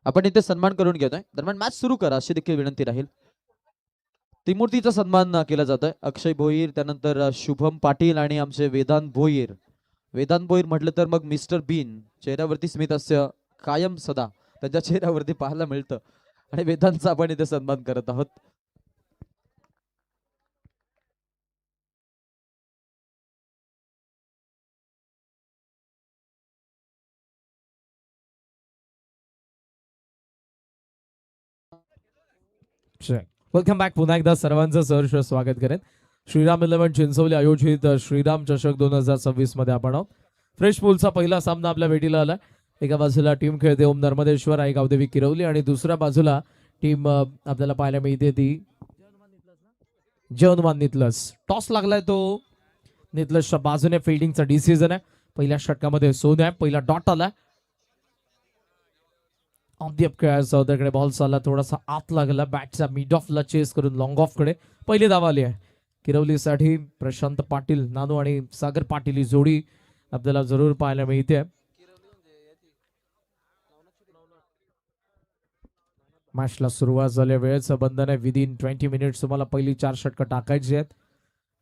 आपण इथे सन्मान करून घेतोय. दरम्यान मॅच सुरू करा अशी देखील विनंती राहील. त्रिमूर्तीचा सन्मान केला जातोय. अक्षय भोईर, त्यानंतर शुभम पाटील आणि आमचे वेदांत भोईर. वेदांत भोईर म्हटलं तर मग मिस्टर बीन, चेहऱ्यावरती स्मित हास्य कायम सदा त्यांच्या चेहऱ्यावरती पाहायला मिळतं आणि वेदांतचा आपण इथे सन्मान करत आहोत. Welcome back. पुन्हा एकदा सर्वांचं सहर्ष स्वागत करेन. श्रीराम 11 चिंचवली आयोजित श्रीराम चषक 2026 मध्ये आपण आहोत. फ्रेश पूलचा पहिला सामना आपल्या भेटीला आला. एका बाजूला टीम खेळते ओम नर्मदेश्वर आई गावदेवी किरवली आणि दुसऱ्या बाजूला टीम आपल्याला पाहायला मिळते ती जवनमान नितलस. टॉस लागलाय तो नितलसच्या बाजूने. फिल्डिंगचा डिसिजन आहे. पहिल्या षटकामध्ये सोन आहे. पहिला डॉट आला. ऑन दी अप खेळायचा होता. इकडे बॉल चालला थोडासा आत लागला. बॅटचा मिड ऑफला चेस करून लॉंग ऑफ कडे पहिली धाव आली आहे किरवलीसाठी. प्रशांत पाटील, नानू आणि सागर पाटील ही जोडी आपल्याला जरूर पाहायला मिळते. मॅचला सुरुवात झाली. वेळेचं बंधन आहे. विदिन 20 मिनिट्स तुम्हाला पहिली 4 षटकं टाकायची आहेत.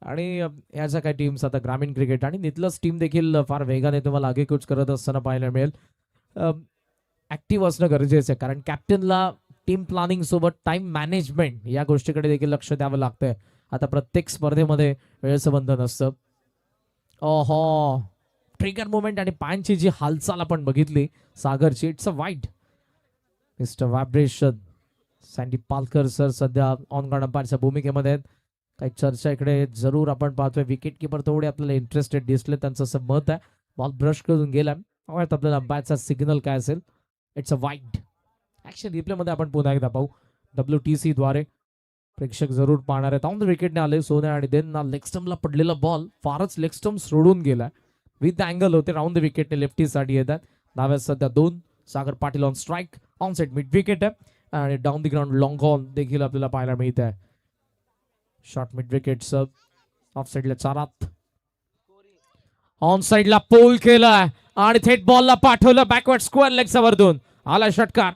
आणि याच्या काही टीम्स आता ग्रामीण क्रिकेट आणि नितलस टीम देखील फार वेगाने तुम्हाला आगेकूच करत असताना पाहायला मिळेल. ऍक्टिव्ह असणं गरजेचं आहे कारण कॅप्टनला टीम प्लॅनिंग सोबत टाइम मॅनेजमेंट या गोष्टीकडे देखील लक्ष द्यावं लागतंय. आता प्रत्येक स्पर्धेमध्ये वेळेचं बंधन असतं. ओहो, ट्रिगर मुवमेंट आणि पायांची जी हालचाल आपण बघितली सागरची, it's a wide. Mister vibration. Sandy Palkar sir सध्या ऑन ग्राउंड अंपायरच्या भूमिकेमध्ये आहेत. काही चर्चा इकडे जरूर आपण पाहतोय. विकेट किपर थोडे आपल्याला इंटरेस्टेड दिसले, त्यांचं असं मत आहे. बॉल ब्रश करून गेला. आपल्याला अंपायरचा सिग्नल काय असेल. It's a wide. ऍक्शन रिप्लेमध्ये आपण पुन्हा एकदा पाहू. WTC द्वारे प्रेक्षक जरूर पाहणार आहेत. ऑन द विकेटने आले सोने आणि देन ना लेग स्टम्पला पडलेला बॉल फारच लेग स्टम्प सोडून गेला. विथ अँगल होते. राऊंड द विकेटने लेफ्टी साठी येतात. धाव्यात सध्या 2. Sagar Patil on strike. On side mid wicket आहे आणि down the ground long on देखील आपल्याला पाहायला मिळत आहे. शॉर्ट मिड विकेट सब ऑफ साइडला 4. ऑन साइडला पोल केला आणि थेट बॉलला पाठवलं बॅकवर्ड स्क्वेअर लेगचा वरतून आला षटकार.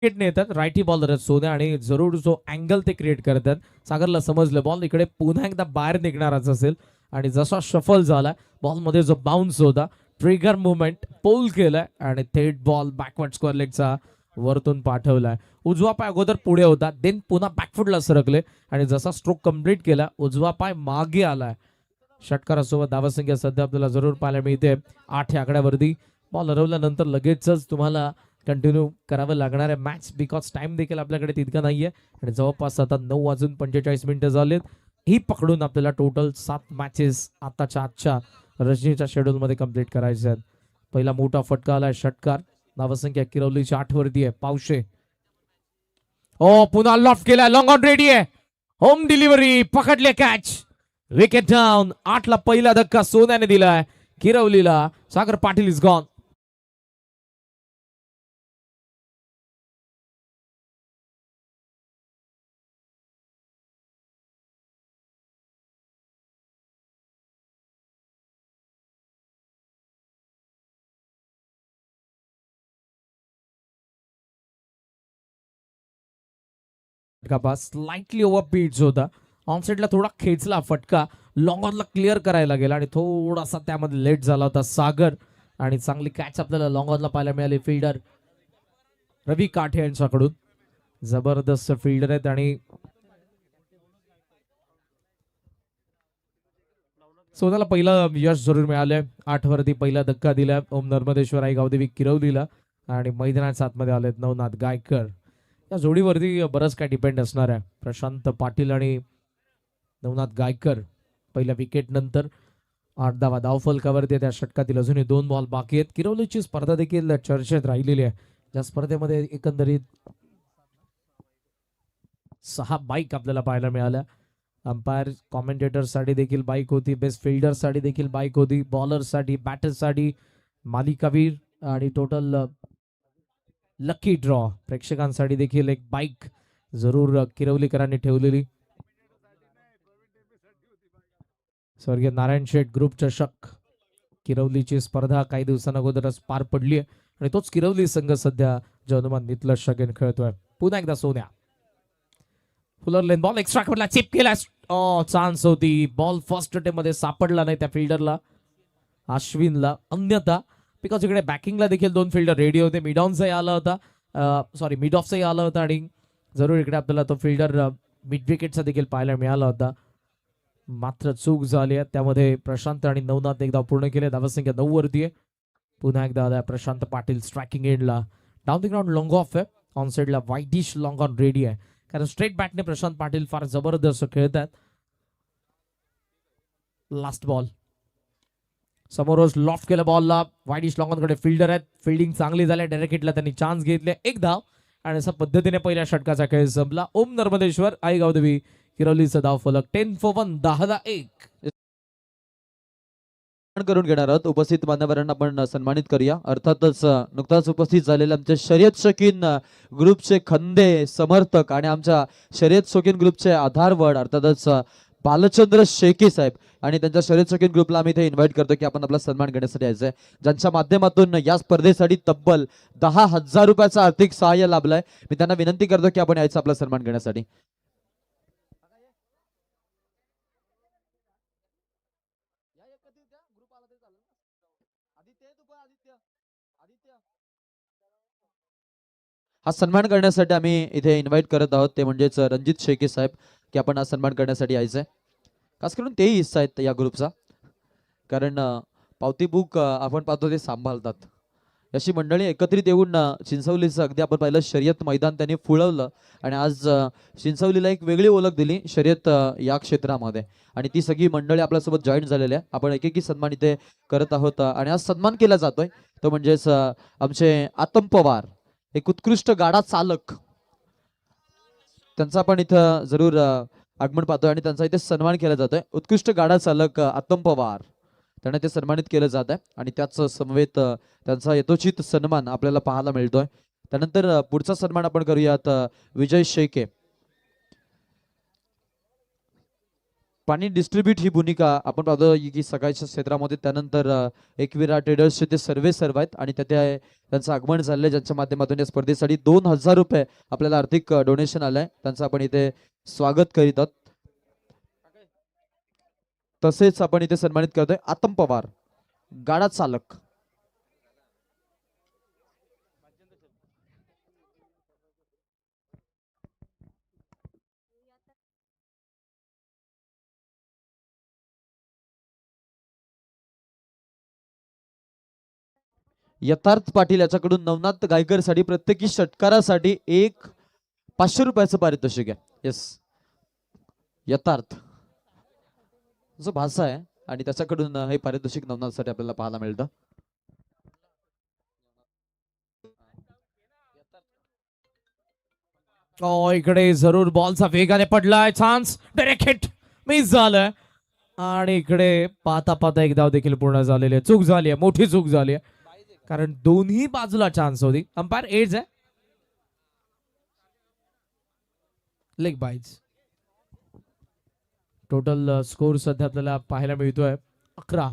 येतात रायटी बॉलर सोन्या आणि जरूर जो अँगल ते क्रिएट करतात. सागरला समजलं बॉल इकडे पुन्हा एकदा बाहेर निघणारच असेल आणि जसा शफल झाला बॉलमध्ये जो बाउन्स होता, ट्रिगर मुवमेंट, पोल केलाय आणि थेट बॉल बॅकवर्ड स्क्वेअर लेगचा वरतून पाठवलाय. उजवा पाय अगोदर पुढे होता, देन पुन्हा बॅकफुटला सरकले आणि जसा स्ट्रोक कंप्लीट केला उजवा पाय मागे आलाय. षटकारासोबत धावसंख्या सध्या आपल्याला जरूर पाहायला मिळते 8 या आकड्यावरती. बॉल हरवल्यानंतर लगेचच तुम्हाला कंटिन्यू करावं लागणार आहे मॅच, बिकॉज टाइम देखील आपल्याकडे तितका नाहीये आणि जवळपास आता 9:45 झालेत. ही पकडून आपल्याला टोटल 7 मॅचेस आताच्या आजच्या रजनीच्या शेड्यूल मध्ये कंप्लीट करायचे आहेत. पहिला मोठा फटका आलाय षटकार. धावसंख्या किरवलीची 8 वरती आहे. पावशे ओ पुन्हा लॉफ्ट केलाय. लॉंग ऑन रेडी आहे. होम डिलिव्हरी पकडले कॅच. Wicket down. 8 ला पहिला धक्का सोन्याने दिलाय किरवलीला. Sagar Patil is gone. Slightly over pitch होता. ऑन साइडला थोडा खेचला फटका. लॉंग ऑनला क्लिअर करायला गेला आणि थोडासा त्यामध्ये लेट झाला होता सागर आणि चांगली कॅच आपल्याला लॉंग ऑनला पाहायला मिळाली फिल्डर रवी काठे यांच्याकडून. जबरदस्त फिल्डर आहेत आणि सोनाला पहिला यश जरूर मिळालंय. 8 वरती पहिला धक्का दिला ओम नर्मदेश्वर आई गावदेवी किरवलीला आणि मैदानाच्या आतमध्ये आलेत नवनाथ गायकर. या जोडीवरती बरंच काय डिपेंड असणार आहे. प्रशांत पाटील आणि नवनाथ गायकर पहिल्या विकेट नंतर 8 धावा धावफलकावरती. त्या षटकातील अजूनही 2 बॉल बाकी आहेत. किरवलीची स्पर्धा देखील चर्चेत राहिलेली आहे. या स्पर्धेमध्ये एकंदरीत 6 बाईक आपल्याला पाहायला मिळाल्या. अंपायर कॉमेंटेटर साठी देखील बाईक होती. बेस्ट फिल्डर साठी देखील बाईक होती. बॉलर साठी, बॅटर साठी मालिकावीर आणि टोटल लकी ड्रॉ प्रेक्षकांसाठी देखील एक बाईक जरूर किरवलीकरांनी ठेवलेली. स्वर्गीय नारायण शेठ ग्रुप चषक किरवलीची स्पर्धा काही दिवसांअगोदरच पार पडली आहे आणि तोच किरवली संघ सध्या जनुमान नितलस शगेन खेळतोय. पुन्हा एकदा सोन्या फुलर लेन बॉल एक्स्ट्रा कव्हरला चिप केला. चान्स होती. बॉल फर्स्ट अटेम्प्ट मध्ये सापडला नाही त्या फिल्डरला अश्विनला. अन्यथा बिकॉज इकडे बॅकिंगला देखील दोन फिल्डर रेडी होते. मिड ऑनचाही आला होता, मिड ऑफचाही आला होता आणि जरूर इकडे आपल्याला तो फिल्डर मिड विकेटचा देखील पाहायला मिळाला होता. मात्र चूक झाली आहे त्यामध्ये. प्रशांत आणि नवनाथ एकदा पूर्ण केले. धावसंख्या 9 वरती आहे. पुन्हा एकदा आला प्रशांत पाटील स्ट्रायकिंग एंडला. Down the ground long of आहे. ऑन साइडला वाईडिश लॉंग ऑन रेडी आहे कारण स्ट्रेट बॅटने प्रशांत पाटील फार जबरदस्त खेळतात. लास्ट बॉल समोरच लॉफ्ट केलं बॉलला. वाईडिश लॉंग ऑन कडे फिल्डर आहेत. फिल्डिंग चांगली झाली. डायरेक्ट हिटला त्यांनी चान्स घेतले. एक धाव आणि अशा पद्धतीने पहिल्या षटकाचा खेळ संपला. ओम नर्मदेश्वर आई गावदेवी किरवलीचा धाव फलक 10 for 1 10-1 करून घेणार आहोत. उपस्थित मान्यवरांना आपण सन्मानित करूया. अर्थातच नुकताच उपस्थित झालेले आमचे शर्यत शौकीन ग्रुपचे खंदे समर्थक आणि आमच्या शर्यत शौकीन ग्रुपचे आधारवड अर्थातच बालचंद्र शेके साहेब आणि त्यांच्या शर्यत शौकीन ग्रुपला आम्ही इथे इन्व्हाइट करतो की आपण आपला सन्मान करण्यासाठी यायचं आहे. ज्यांच्या माध्यमातून या स्पर्धेसाठी तब्बल 10,000 रुपयाचा आर्थिक सहाय्य लाभलंय. मी त्यांना विनंती करतो की आपण यायचं आपला सन्मान करण्यासाठी. हा सन्मान करण्यासाठी आम्ही इथे इन्व्हाइट करत आहोत ते म्हणजेच रणजित शेके साहेब की आपण हा सन्मान करण्यासाठी यायचंय. खास करून तेही हिस्सा आहेत या ग्रुपचा कारण पावती बुक आपण पाहतो ते सांभाळतात. अशी मंडळी एकत्रित येऊन चिंचवलीचं अगदी आपण पाहिलं शर्यत मैदान त्यांनी फुलवलं आणि आज चिंचवलीला एक वेगळी ओळख दिली शर्यत या क्षेत्रामध्ये आणि ती सगळी मंडळी आपल्यासोबत जॉईन झालेली आहे. आपण एकेकी सन्मान इथे करत आहोत आणि आज सन्मान केला जातोय तो म्हणजेच आमचे आतम पवार एक उत्कृष्ट गाडा चालक. त्यांचा आपण इथं जरूर आगमन पाहतोय आणि त्यांचा इथे सन्मान केला जातोय. उत्कृष्ट गाडा चालक आतम पवार त्यांना ते सन्मानित केलं जात आहे आणि त्याच समवेत त्यांचा यथोचित सन्मान आपल्याला पाहायला मिळतोय. त्यानंतर पुढचा सन्मान आपण करूयात विजय शेके. पाणी डिस्ट्रीब्यूट ही भूमिका आपण पाहतो की सकाळच्या क्षेत्रामध्ये. त्यानंतर एकविरा ट्रेडर्सचे ते सर्व आहेत आणि त्यात त्यांचं आगमन झालंय ज्यांच्या माध्यमातून या स्पर्धेसाठी 2,000 रुपये आपल्याला आर्थिक डोनेशन आलंय. त्यांचं आपण इथे स्वागत करीत आहोत. तसेच आपण इथे सन्मानित करतोय आतम पवार गाडा चालक. यथार्थ पाटील याच्याकडून नवनाथ गायकर साठी प्रत्येकी षटकारासाठी एक 500 रुपयाचं पारितोषिक आहे. येस यथार्थ जो भाषा आहे आणि त्याच्याकडून हे पारितोषिक नवनाथसाठी आपल्याला पाहायला मिळतं. इकडे जरूर बॉलचा वेगाने पडलाय. चान्स डायरेक्ट हिट मिस झालंय आणि इकडे पाहता पाहता एक धाव देखील पूर्ण झालेली आहे. चूक झाली आहे, मोठी चूक झाली आहे कारण दोन्ही बाजूला चान्स होती. अंपायर एज आहे. लेग बाईज. टोटल स्कोर सध्या आपल्याला पाहायला मिळतोय 11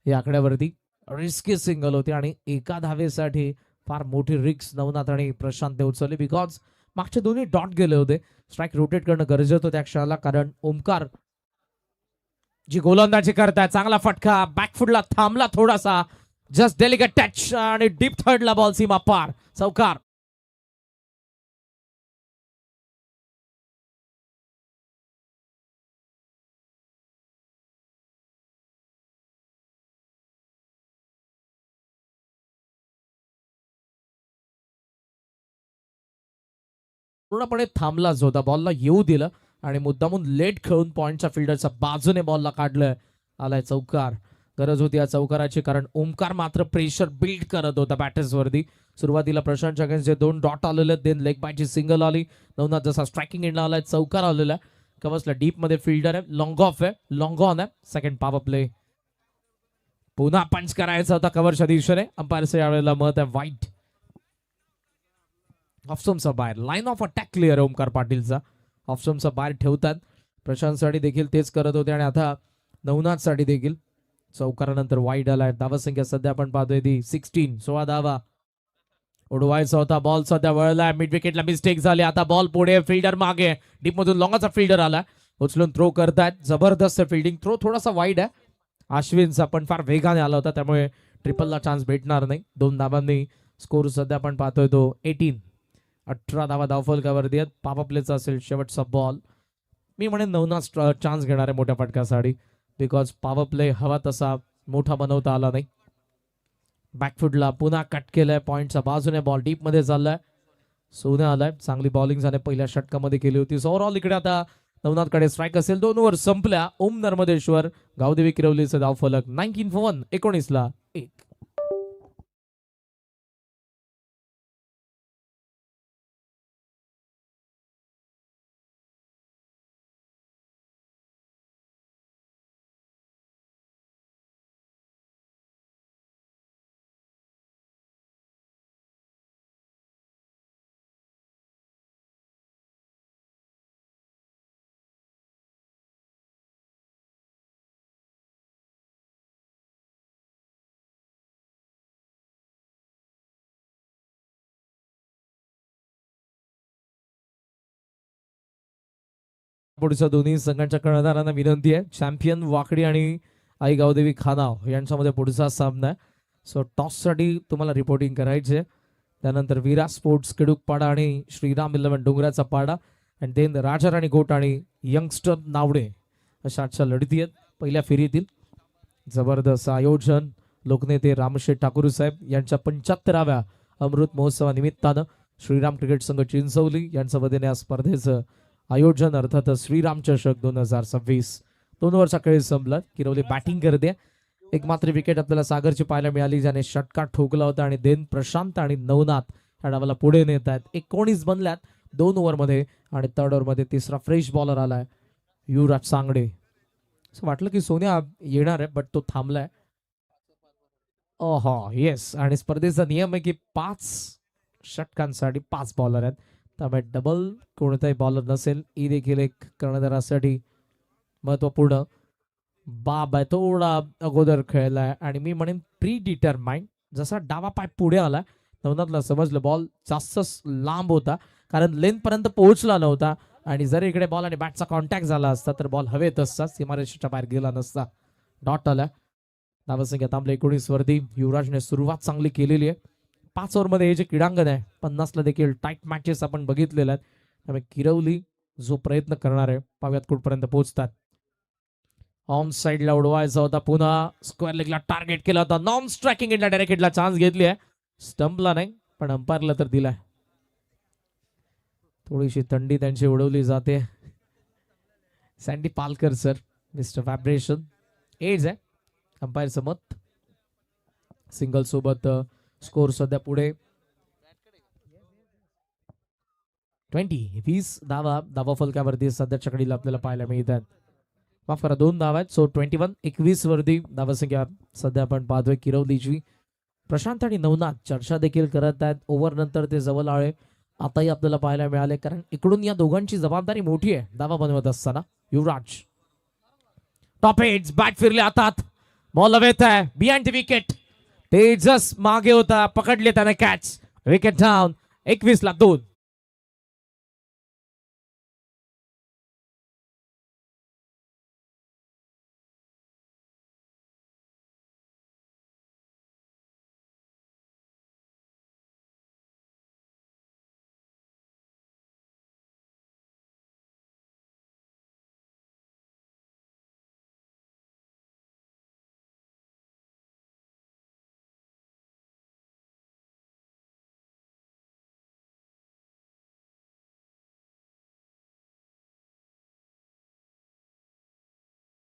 या आकड्यावरती. रिस्की सिंगल होती आणि एका धावेसाठी फार मोठी रिस्क नवनाथ आणि प्रशांतने उचलली बिकॉज मागचे दोन्ही डॉट गेले होते. स्ट्राईक रोटेट करणं गरजेचं होतं त्या क्षणाला कारण ओमकार जी गोलंदाजी करताय. चांगला फटका बॅकफुटला थांबला थोडासा. जस्ट डेलिकेट टच आणि डीप थर्डला बॉल सीमा पार. चौकार. पूर्णपणे थांबलाच होता. बॉलला येऊ दिलं आणि मुद्दामून लेट खेळून पॉइंटच्या फिल्डरच्या बाजूने बॉलला काढलंय. आलाय चौकार. गरज होती या चौकाराची कारण ओमकार मात्र प्रेशर बिल्ड करत होता बॅटर्स वरती. सुरुवातीला प्रशांत अगेन्स्ट जे 2 डॉट आलेले देन लेग बायची सिंगल आली. नवनाथ जसा स्ट्रायकिंग एंडला आलाय. चौकार आलेला कवचला डीप मध्ये फिल्डर आहे. लॉंग ऑफ आहे, लॉंग ऑन आहे. Second power play. पुन्हा पंच करायचा होता कव्हरच्या दिशेने. अंपायरचं यावेळेला मत आहे वाईट. ऑफस्टम्पचा बाहेर. Line of attack clear Omkar पाटीलचा. ऑफस्टम्पचा बाहेर ठेवतात. प्रशांतसाठी देखील तेच करत होते आणि आता नवनाथसाठी देखील चौकारानंतर वाईट आलाय. धावा संख्या सध्या आपण पाहतोय ती 16. 16 धावा. उडवायचा होता बॉल सध्या वळला. मिड विकेटला मिस्टेक झाली. आता बॉल पुढे. फिल्डर मागे. डीप मधून लॉंगाचा फिल्डर आला. उचलून थ्रो करतायत. जबरदस्त फिल्डिंग. थ्रो थोडासा वाईड आहे अश्विनचा, पण फार वेगाने आला होता त्यामुळे ट्रिपलला चान्स भेटणार नाही. 2 धावांनी स्कोर सध्या आपण पाहतोय तो 18. 18 धावा धावफलकावरती आहेत. पापा प्लेचा असेल शेवटचा बॉल. मी म्हणेन नवनाथ चान्स घेणार आहे मोठ्या फटक्यासाठी, बिकॉज पॉवर प्ले हवा तसा मोठा बनवता आला नाही. बॅकफुटला पुन्हा कट केलाय. पॉइंटच्या बाजूने बॉल डीप मध्ये चाललाय. सोन्या आलाय. चांगली बॉलिंग झाली पहिल्या षटकामध्ये केली होती. सो ओव्हरऑल इकडे आता नवनाथकडे स्ट्राईक असेल. 2 ओव्हर संपल्या. ओम नर्मदेश्वर गावदेवी किरवलीचे धावफलक 19 for 1. 19ला 1. पुढच्या दोन्ही संघांच्या कर्णधारांना विनंती आहे. चॅम्पियन वाकडी आणि आई गावदेवी खानाव यांच्यामध्ये पुढचा सामना आहे. सो टॉससाठी तुम्हाला रिपोर्टिंग करायचे. त्यानंतर विरा स्पोर्ट्स किडूकपाडा आणि श्रीराम 11 डोंगराचा पाडा आणि देन राजाराणी गोट आणि यंगस्टर नावडे अशा आजच्या लढती आहेत पहिल्या फेरीतील. जबरदस्त आयोजन लोकनेते रामशेठ ठाकूर साहेब यांच्या 75व्या अमृत महोत्सवानिमित्तानं श्रीराम क्रिकेट संघ चिंचवली यांच्या वतीने या स्पर्धेचं आयोजन, अर्थातच श्रीराम चषक 2026. 2 ओव्हरचा खेळ संपला. किरवली बॅटिंग करते. एक मात्र विकेट आपल्याला सागरची पाहायला मिळाली, ज्याने षटकार ठोकला होता आणि देन प्रशांत आणि नवनाथ या डावाला पुढे नेत आहेत. 19 बनल्यात 2 ओव्हरमध्ये आणि 3rd ओव्हरमध्ये तिसरा फ्रेश बॉलर आलाय युवराज सांगडे. असं वाटलं की सोन्या येणार आहे, बट तो थांबलाय. ओहो येस. आणि स्पर्धेचा नियम आहे की 5 षटकांसाठी 5 बॉलर आहेत, त्यामुळे डबल कोणताही बॉलर नसेल. ही देखील एक कर्णधारासाठी महत्वपूर्ण बाब आहे. थोडा अगोदर खेळलाय आणि मी म्हणेन प्री डिटरमाइंड. जसा डावा पाय पुढे आला नवनाथला समजलं बॉल जास्त लांब होता, कारण लेंथ पर्यंत पोहोचला नव्हता आणि जर इकडे बॉल आणि बॅटचा कॉन्टॅक्ट झाला असता तर बॉल हवेत असता, सीमारेषेच्या बाहेर गेला नसता. डॉट आला. धावसंख्या थांबले 19 वरती. युवराजने सुरुवात चांगली केलेली आहे. 5 ओव्हरमध्ये हे जे क्रीडांगण आहे 50ला देखील टाईट मॅचेस आपण बघितलेल्या आहेत, त्यामुळे किरवली जो प्रयत्न करणार आहे पाव्यात कुठपर्यंत पोहोचतात. ऑन साइडला उडवायचा होता. पुन्हा स्क्वेअर लेगला टार्गेट केला होता. नॉन स्ट्रायकिंग इंडिया डायरेक्ट हिटला चान्स घेतली आहे. स्टंपला नाही पण अंपायरला तर दिलाय. थोडीशी थंडी त्यांची उडवली जाते. Sandy Palkar sir, mister vibration. Edge आहे अंपायरचं मत. सिंगल सोबत स्कोर सध्या पुढे 20 धावा फलकावरती सध्याच्या घडीला आपल्याला पाहायला मिळतात. माफ करा 2 धावा आहेत. सो 21 वरती धावसंख्या सध्या आपण पाहतोय किरवलीची. प्रशांत आणि नवनाथ चर्चा देखील करत आहेत. ओव्हर नंतर ते जवळ आले आताही आपल्याला पाहायला मिळाले, कारण इकडून या दोघांची जबाबदारी मोठी आहे धावा बनवत असताना. युवराज टॉप एज बॅट फिरले हातात. बॉल हवेत आहे बिहाइंड द विकेट. तेजस मागे होता, पकडले त्याने कॅच. Wicket down. 21ला 2.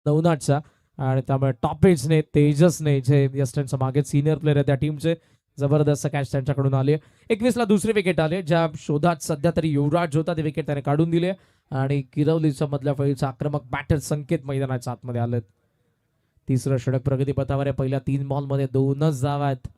नवनाथचा आणि त्यामुळे टॉप एजने तेजसने जे यस्टनच्या मागे सिनियर प्लेअर आहे त्या टीमचे जबरदस्त कॅच त्यांच्याकडून आले. 21ला दुसरी विकेट आले, ज्या शोधात सध्या तरी युवराज होता ते विकेट त्याने काढून दिले आणि किरवलीच्या मधल्या फळीचा आक्रमक बॅटर संकेत मैदानाच्या आतमध्ये आलेत. तिसरं षटक प्रगतीपथावर आहे. पहिल्या 3 बॉलमध्ये 2च धावा आहेत.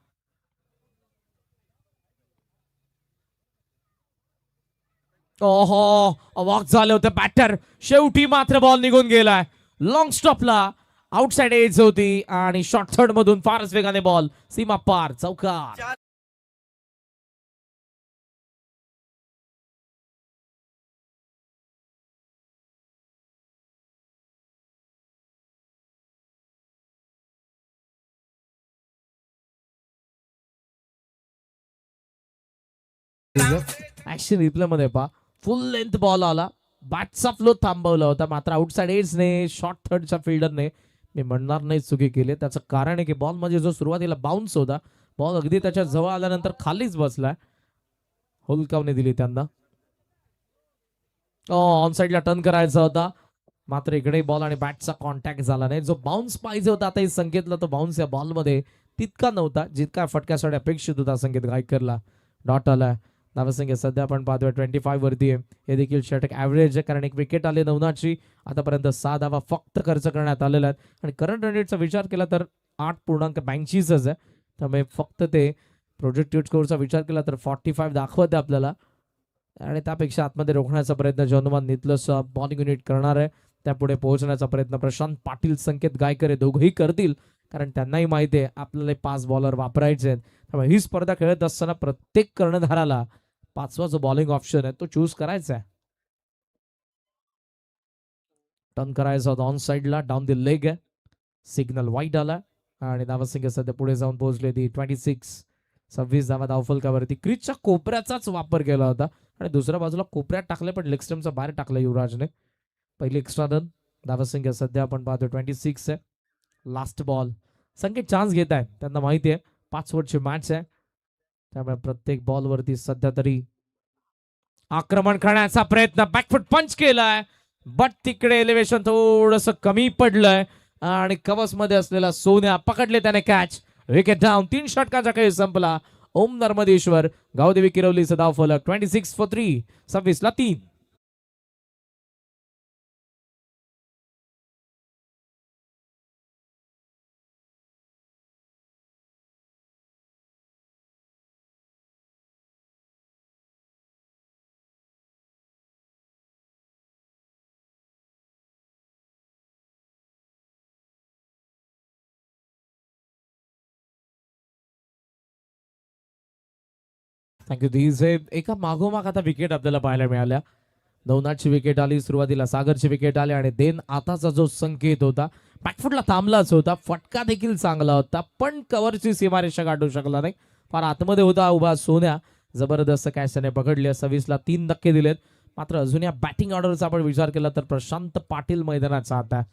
ओहो, अवाक झाले होते बॅटर. शेवटी मात्र बॉल निघून गेलाय. लॉंग स्टॉपला आउटसाइड एज होती आणि शॉर्ट थर्ड मधून फारच वेगाने बॉल सीमा पार चौकार. ऍक्शन रिप्ले मध्ये पहा, फुल लेंथ बॉल आला, बॅटचा फ्लो थांबवला होता, मात्र आउटसाइड एजने शॉर्ट थर्डच्या फिल्डरने, मी म्हणणार नाही चुकी केली. त्याचं कारण आहे की बॉल म्हणजे जो सुरुवातीला बाउन्स होता, बॉल अगदी त्याच्या जवळ आल्यानंतर खालीच बसलाय. होलकावने दिली त्यांना. ऑन साइडला टर्न करायचा होता, मात्र इकडे बॉल आणि बॅटचा कॉन्टॅक्ट झाला नाही. जो बाउन्स पाहिजे होता आता संकेतला, तो बाउन्स या बॉलमध्ये तितका नव्हता जितका फटक्यासाठी अपेक्षित होता. संकेत गायकरला डॉट आलाय. धावसंख्या सध्या आपण पाहतोय 25 वरती आहे. हे देखील षटक ऍव्हरेज आहे, कारण एक विकेट आली नवनाथची. आतापर्यंत 6 धावा फक्त खर्च करण्यात आलेल्या आहेत आणि करंट रन रेटचा विचार केला तर 8.82 आहे. त्यामुळे फक्त ते प्रोजेक्टेड स्कोरचा विचार केला तर 45 दाखवत आहे आपल्याला, आणि त्यापेक्षा आतमध्ये रोखण्याचा प्रयत्न जनमान नितलस बॉलिंग युनिट करणार आहे. त्यापुढे पोहोचण्याचा प्रयत्न प्रशांत पाटील, संकेत गायकर हे दोघंही करतील, कारण त्यांनाही माहिती आहे आपल्याला 5 बॉलर वापरायचे आहेत. त्यामुळे ही स्पर्धा खेळत असताना प्रत्येक कर्णधाराला 5वा जो बॉलिंग ऑप्शन आहे तो चूज करायचा आहे. टर्न करायचा होता ऑन साइडला, डाऊन द लेग आहे. सिग्नल वाईट आला आणि धावसंख्या सध्या पुढे जाऊन पोहोचले ती 26 धावा धावफलकावरती. क्रीजच्या कोपऱ्याचाच वापर केला होता आणि दुसऱ्या बाजूला कोपऱ्यात टाकले, पण लेग स्टंपचा बाहेर टाकला युवराजने. पहिली एक्स्ट्रा रन. धावसंख्या सध्या आपण पाहतो 26 आहे. Last ball. संकेत चान्स घेत आहेत, त्यांना माहिती आहे 5 ओव्हरची मॅच आहे, त्यामुळे प्रत्येक बॉल वरती सध्या तरी आक्रमण करण्याचा प्रयत्न. बॅकफुट पंच केलाय, बट तिकडे एलिव्हेशन थोडस कमी पडलंय आणि कवच मध्ये असलेला सोन्या पकडले त्याने कॅच. Wicket down. 3 षटकांचा खेळ संपला. ओम नर्मदेश्वर, गावदेवी किरवलीचं धावफलक 26 for 3, 26 ला 3. थँक्यू. धीजे एका मागोमाग आता विकेट आपल्याला पाहायला मिळाल्या. नवनाथची विकेट आली, सुरुवातीला सागरची विकेट आली आणि देन आताचा जो संकेत होता बॅकफुटला थांबलाच होता. फटका देखील चांगला होता, पण कव्हरची सीमारेषा गाठू शकला नाही. फार आतमध्ये होता उभा सोन्या. जबरदस्त कॅच त्याने पकडली. 26 ला 3 धक्के दिलेत. मात्र अजून या बॅटिंग ऑर्डरचा आपण विचार केला तर प्रशांत पाटील मैदानात जात आहे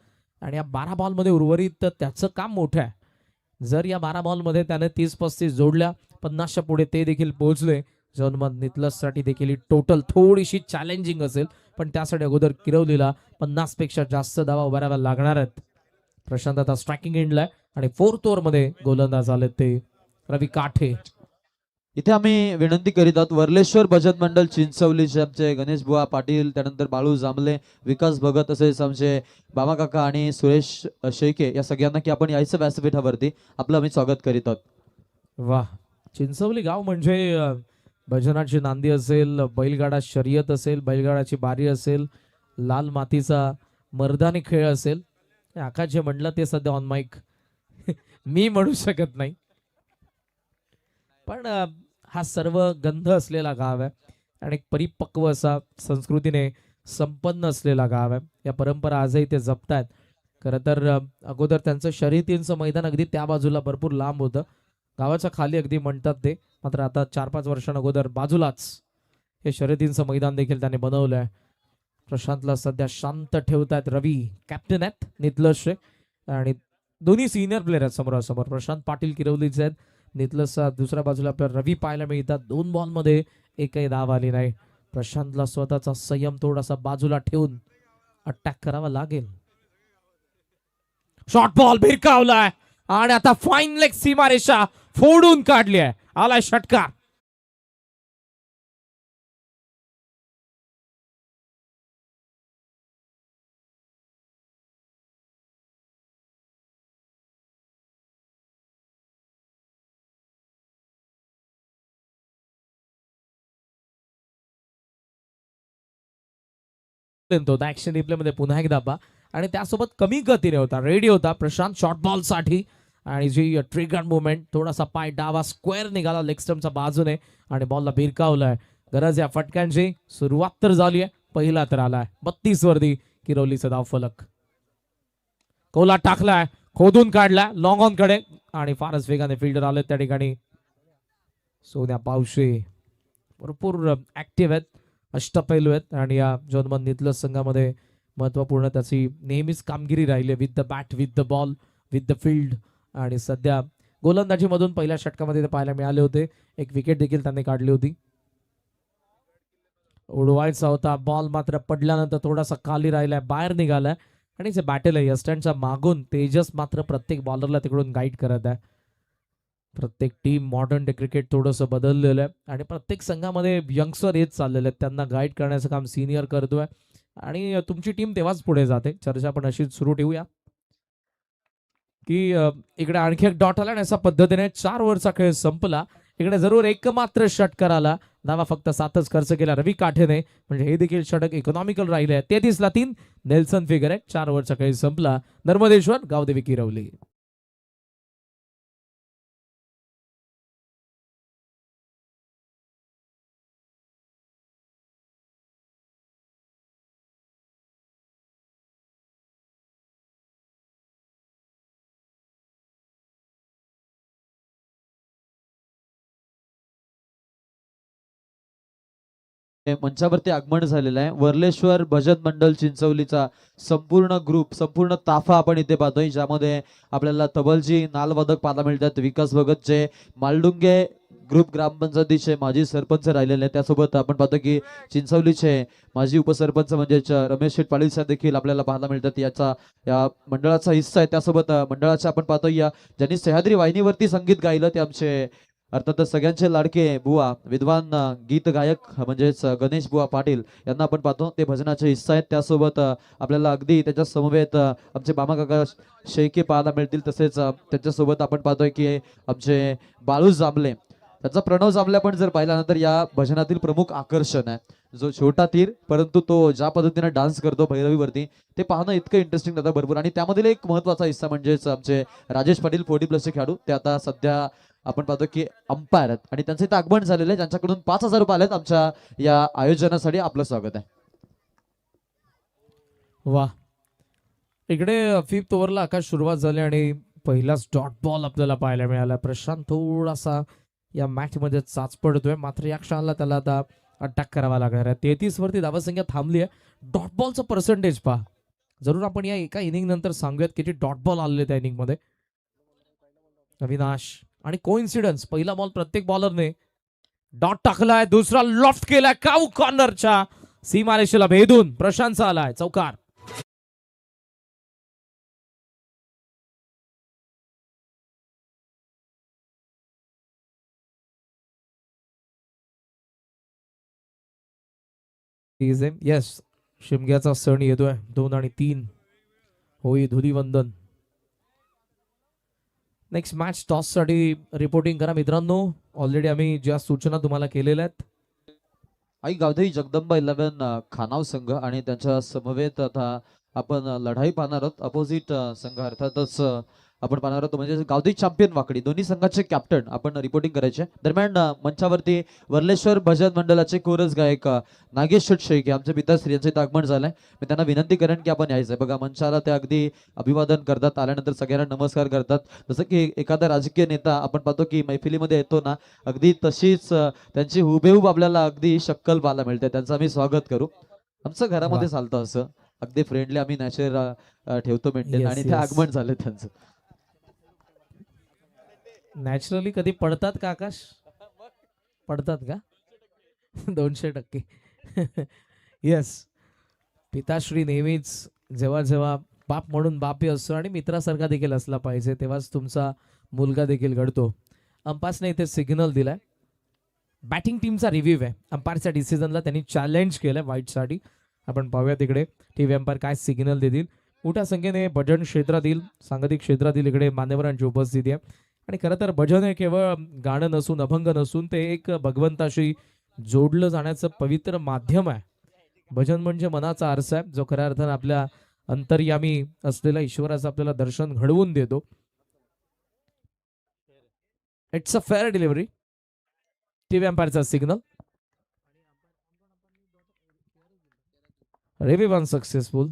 आणि या 12 बॉलमध्ये उर्वरित त्याचं काम मोठं आहे. जर या 12 बॉलमध्ये त्याने 30-35 जोडल्या, 50च्या पुढे ते देखील पोहोचले, जनमत नितलससाठी देखील ही टोटल थोडीशी चॅलेंजिंग असेल, पण त्यासाठी अगोदर किरवलीला 50 पेक्षा जास्त धावा उभारायला लागणार आहेत. प्रशांत आता स्ट्रायकिंग एंडला आणि 4th ओव्हरमध्ये गोलंदाज आले ते रवी काठे. इथे आम्ही विनंती करीत आहोत वर्लेश्वर भजन मंडळ चिंचवलीचे आमचे गणेश बुवा पाटील, त्यानंतर बाळू जांभले, विकास भगत, तसेच आमचे बाबा काका आणि सुरेश शेळके या सगळ्यांना की आपण यायचं व्यासपीठावरती. आपलं आम्ही स्वागत करीत आहोत. वाह, चिंचवली गाव म्हणजे भजनाची नांदी असेल, बैलगाडा शर्यत असेल, बैलगाडाची बारी असेल, लाल मातीचा मर्दानी खेळ असेल, आकाश जे म्हणलं ते सध्या ऑन माईक मी म्हणू शकत नाही, पण हा सर्व गंध असलेला गाव आहे आणि एक परिपक्व असा संस्कृतीने संपन्न असलेला गाव आहे. या परंपरा आजही ते जपतायत. खरं तर अगोदर त्यांचं शर्यतींचं मैदान अगदी त्या बाजूला भरपूर लांब होतं, गावाच्या खाली अगदी म्हणतात ते. मात्र आता 4-5 वर्षांअगोदर बाजूलाच हे शर्यतींचं मैदान देखील त्याने बनवलंय. प्रशांतला सध्या शांत ठेवतायत रवी, कॅप्टन आहेत नितलस आणि दोन्ही सिनियर प्लेयर आहेत समोरासमोर. प्रशांत पाटील किरवलीचे आहेत, नितलस दुसऱ्या बाजूला आपल्याला रवी पाहायला मिळतात. 2 बॉलमध्ये एकही धाव आली नाही. प्रशांतला स्वतःचा संयम थोडासा बाजूला ठेवून अटॅक करावा लागेल. शॉर्ट बॉल भिरकावलाय आणि आता फाईन लेग सीमारेषा फोडून काढली आहे. आलाय षटकार. होता ऍक्शन रिप्ले मध्ये पुन्हा एकदा पहा आणि त्यासोबत कमी गतीने होता रेडी होता प्रशांत शॉर्ट बॉल साठी आणि जी ट्रिगर मुवमेंट थोडासा पाय डावा स्क्वेअर निघाला लेग स्टम्पच्या बाजूने आणि बॉलला भिरकावलाय. गरज या फटक्यांची सुरुवात तर झाली आहे पहिला तर आलाय 32 वरती किरोलीचा धाव फलक. कोला टाकलाय खोदून काढलाय लॉंग ऑन कडे आणि फारच वेगाने फिल्डर आले त्या ठिकाणी. सोन्या पावशे भरपूर ऍक्टिव्ह आहेत अष्टपैलू आहेत आणि या जोनमन नितलस संघामध्ये महत्वपूर्ण त्याची नेहमीच कामगिरी राहिली with the bat with the ball with the field आणि सध्या गोलंदाजीमधून पहिल्या षटकामध्ये ते पाहायला मिळाले होते. एक विकेट देखील त्यांनी काढली होती. उडवायचा होता बॉल मात्र पडल्यानंतर थोडासा खाली राहिलाय बाहेर निघालाय आणि जे बॅटल आहे यस्टँडच्या मागून तेजस मात्र प्रत्येक बॉलरला तिकडून गाईड करत आहे. प्रत्येक टीम मॉडर्न डे क्रिकेट थोडंसं बदललेलं आहे आणि प्रत्येक संघामध्ये यंगस्टर येत चाललेले आहेत त्यांना गाईड करण्याचं काम सिनियर करतोय आणि तुमची टीम तेव्हाच पुढे जाते. चर्चा पण अशीच सुरू ठेवूया की इकडे आणखी एक डॉट आला आणि अशा पद्धतीने 4 ओव्हरचा खेळ संपला. इकडे जरूर एकमात्र षटकार आला धावा फक्त 7च खर्च केला रवी काठेने म्हणजे हे देखील षटक इकॉनॉमिकल राहिले. 33ला 3 नेल्सन फिगर आहे. 4 ओव्हरचा खेळ संपला. नर्मदेश्वर गावदेवी किरवली. मंचावरती आगमन झालेलं आहे. वर्लेश्वर भजन मंडळ चिंचवलीचा संपूर्ण ग्रुप संपूर्ण ताफा आपण इथे पाहतोय ज्यामध्ये आपल्याला तबलजी नालवादक पाहायला मिळतात. विकास भगतचे मालडुंगे ग्रुप ग्रामपंचायतीचे माजी सरपंच राहिलेले आहेत. त्यासोबत आपण पाहतो की चिंचवलीचे माजी उपसरपंच म्हणजेच रमेश शेठ पाटील साहेब देखील आपल्याला पाहायला मिळतात. या मंडळाचा हिस्सा आहे. त्यासोबत मंडळाचे आपण पाहतो या ज्यांनी सह्याद्री वाहिनीवरती संगीत गायलं ते आमचे अर्थातच सगळ्यांचे लाडके बुवा विद्वान गीत गायक म्हणजेच गणेश बुवा पाटील यांना आपण पाहतो ते भजनाचे हिस्सा आहेत. त्यासोबत आपल्याला अगदी त्याच्या समवेत आमचे मामा काका शेळके पाहायला मिळतील. तसेच त्यांच्यासोबत आपण पाहतोय की आमचे बाळू जांभले त्याचा प्रणव जांभले पण जर पाहिल्यानंतर या भजनातील प्रमुख आकर्षण आहे. जो छोटा तीर परंतु तो ज्या पद्धतीने डान्स करतो भैरवीवरती ते पाहणं इतकं इंटरेस्टिंग जातं भरपूर. आणि त्यामधील एक महत्वाचा हिस्सा म्हणजेच आमचे राजेश पाटील 40+ खेळाडू ते आता सध्या आपण पाहतो की अंपायर आहेत आणि त्यांचे इथं आगमन झालेलं आहे. ज्यांच्याकडून 5,000 रुपये आलेत आमच्या या आयोजनासाठी. आपलं स्वागत आहे. वा इकडे 5th ओव्हरला आकाश सुरुवात झाली आणि पहिलाच डॉट बॉल आपल्याला पाहायला मिळाला. प्रशांत थोडासा या मॅच मध्ये चाच पडतोय मात्र या क्षणाला त्याला आता अटॅक करावा लागणार आहे. 33 वरती धावसंख्या थांबली आहे. डॉट बॉलचं पर्सेंटेज पहा जरूर आपण या एका इनिंग नंतर सांगूयात किती डॉट बॉल आलेले त्या इनिंग मध्ये. अविनाश आणि कोइन्सिडन्स पहिला बॉल प्रत्येक बॉलरने डॉट टाकलाय दुसरा लॉफ्ट केलाय काऊ कॉर्नरच्या सीमारेषेला भेदून प्रशांतचा आलाय चौकार. येस शिमग्याचा सण येतोय 2 आणि 3 होई धुलीवंदन. नेक्स्ट मॅच टॉस साठी रिपोर्टिंग करा मित्रांनो. ऑलरेडी आम्ही ज्या सूचना तुम्हाला केलेल्या आहेत. आई गावदेवी जगदंबा 11 खानाव संघ आणि त्यांच्या समवेत आता आपण लढाई पाहणार आहोत. अपोजिट संघ अर्थातच आपण पाहणार आहोत म्हणजे गावदेवी चॅम्पियन वाकडी दोन्ही संघाचे कॅप्टन आपण रिपोर्टिंग करायचे. दरम्यान मंचावरती वर्लेश्वर भजन मंडळाचे कोरस गायक नागेश शेळके आमचे पिताश्री यांचे आगमन झालंय. मी त्यांना विनंती करेन की आपण यायचंय. बघा मंचाला ते अगदी अभिवादन करतात आल्यानंतर सगळ्यांना नमस्कार करतात. जसं की एखादा राजकीय नेता आपण पाहतो की मैफिलीमध्ये येतो ना अगदी तशीच त्यांची हुबेहूब आपल्याला अगदी शक्कल पाहायला मिळते. त्यांचं आम्ही स्वागत करू. आमचं घरामध्ये चालतं असं अगदी फ्रेंडली आम्ही नॅचर ठेवतो मेंटेन आणि ते आगमन झाले त्यांचं. नॅचरली कधी पडतात का आकाश पडतात का 200%. येस पिताश्री नेहमीच जेव्हा जेव्हा बाप म्हणून बापी असतो आणि मित्रासारखा देखील असला पाहिजे तेव्हाच तुमचा मुलगा देखील घडतो. अंपायरने इथे सिग्नल दिलाय. बॅटिंग टीमचा रिव्ह्यू आहे. अंपायरच्या डिसिजनला त्यांनी चॅलेंज केलंय व्हाईटसाठी. आपण पाहूया तिकडे टीव्ही अंपायर काय सिग्नल देतील. मोठ्या संख्येने भजन क्षेत्रातील सांगतिक क्षेत्रातील इकडे मान्यवरांची उपस्थिती आहे आणि खरं तर भजन हे केवळ गाणं नसून अभंग नसून ते एक भगवंताशी जोडलं जाण्याचं पवित्र माध्यम आहे. भजन म्हणजे मनाचा आरसा आहे, जो खऱ्या अर्थानं आपल्या अंतर्यामी असलेल्या ईश्वराचं आपल्याला दर्शन घडवून देतो. It's a fair delivery. TV अंपायरचा signal. Review one successful.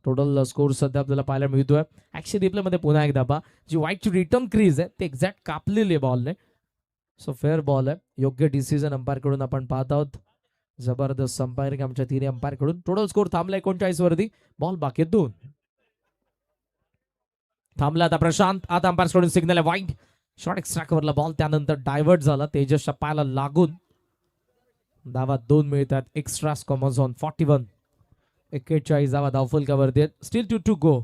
Total score सध्या आपल्याला पाहायला मिळतोय. ऍक्शन रिप्ले मध्ये पुन्हा एकदा पहा, जी व्हाईटची रिटर्न क्रीज आहे ते एक्झॅक्ट कापलेली बॉलने. सो फेअर बॉल आहे. योग्य डिसिजन अंपायर कडून आपण पाहत आहोत. जबरदस्त अंपायरिंग आमच्या तिन्ही अंपायर कडून. टोटल स्कोर थांबला 39 वरती. बॉल बाकी आहेत 2. थांबला आता प्रशांत. आता अंपायर कडून सिग्नल आहे वाईट. शॉर्ट एक्स्ट्रा कव्हरला बॉल त्यानंतर डायव्हर्ट झाला तेजसच्या पायाला लागून. धावा 2 मिळतात. एक्स्ट्रा कॉमॉझॉन 41. 41 धावा धावफलकावरती आहेत. Steel 2 to go.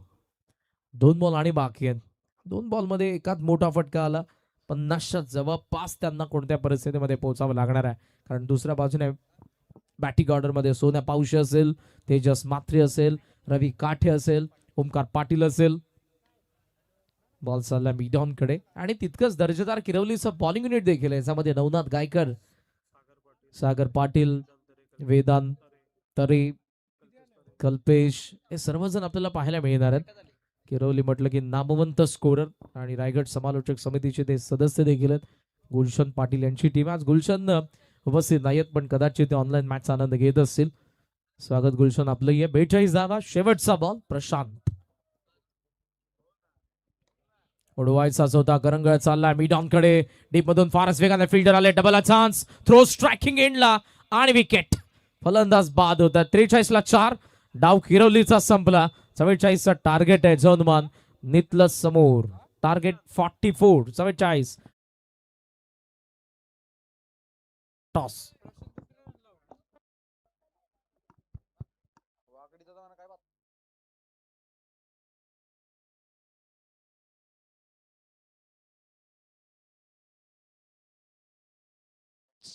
2 बॉल आणि बाकी आहेत. 2 बॉल मध्ये एकाच मोठा फटका आला. 50च्या जवळपास त्यांना कोणत्या परिस्थितीमध्ये पोहोचावं लागणार आहे, कारण दुसऱ्या बाजूने बॅटिंग ऑर्डर मध्ये सोन्या पावशे असेल, तेजस मात्रे असेल, रवी काठे असेल, ओमकार पाटील असेल. बॉल चालला मिडॉन कडे आणि तितकंच दर्जेदार किरवलीचं बॉलिंग युनिट देखील आहे. याच्यामध्ये नवनाथ गायकर, सागर पाटील, वेदांत तरे, कल्पेश हे सर्वजण आपल्याला पाहायला मिळणार आहेत. किरवली म्हटलं की नामवंत स्कोरर आणि रायगड समालोचक समितीचे ते सदस्य देखील आहेत. गुलशन पाटील यांची टीम. आज गुलशन उपस्थित नाहीत, पण कदाचित ते ऑनलाईन मॅचचा आनंद घेत असतील. स्वागत गुलशन आपलं. 42 धावा. शेवटचा बॉल प्रशांत. उडवायचाच होता. करंगळ चालला मिडॉन कडे. डीप मधून फारच वेगाने फिल्डर आले. Double chance. थ्रो स्ट्रायकिंग एंडला आणि विकेट. फलंदाज बाद होतात. 43 ला 4. डाव किरवलीचा संपला. 44चा टार्गेट आहे. झोनमान नितल समोर. टार्गेट 44. 44. टॉस.